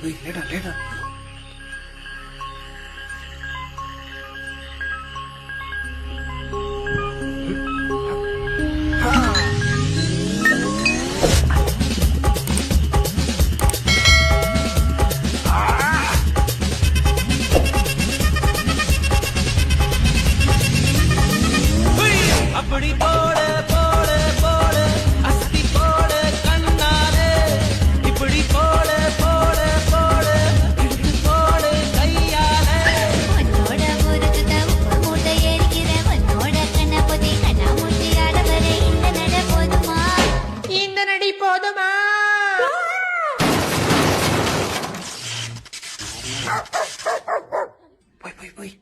லேடா லேடா. அப்படி போட போட போட அஸ்தி போட கண்ணாலே இப்படி போட போட போட இழுத்து போட கையாலே உன்னோட ஊருக்கு உப்பு மூட்டை எரிக்கிற உன்னோட கண்ணாபதி கண்ணாமூச்சி ஆடவரை இந்த நட போதுமா இந்த நடி போதுமா? போய் போய் போய்.